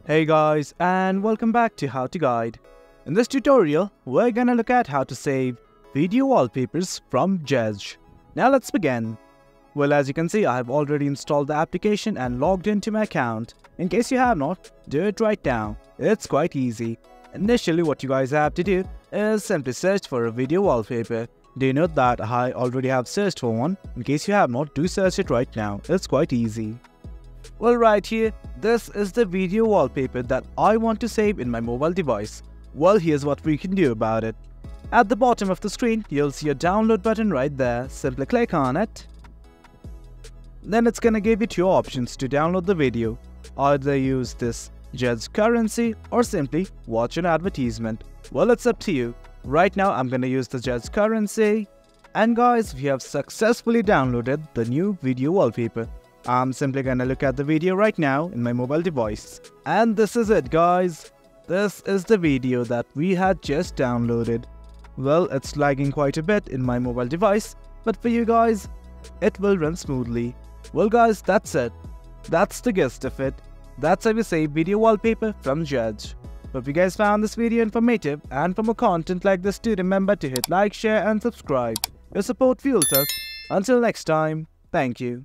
Hey guys, and welcome back to How to Guide. In this tutorial, we're gonna look at how to save video wallpapers from Zedge. Now let's begin. Well, as you can see, I have already installed the application and logged into my account. In case you have not, do it right now. It's quite easy. Initially, what you guys have to do is simply search for a video wallpaper. Do note that I already have searched for one. In case you have not, do search it right now. It's quite easy. Well, right here, this is the video wallpaper that I want to save in my mobile device. Well, here's what we can do about it. At the bottom of the screen, you'll see a download button right there. Simply click on it. Then it's gonna give you two options to download the video. Either use this Zedge currency or simply watch an advertisement. Well, it's up to you. Right now, I'm gonna use the Zedge currency. And guys, we have successfully downloaded the new video wallpaper. I'm simply gonna look at the video right now in my mobile device. And this is it, guys. This is the video that we had just downloaded. Well, it's lagging quite a bit in my mobile device, but for you guys, it will run smoothly. Well guys, that's it. That's the gist of it. That's how we save video wallpaper from Zedge. Hope you guys found this video informative, and for more content like this, do remember to hit like, share and subscribe. Your support fuels us. Until next time, thank you.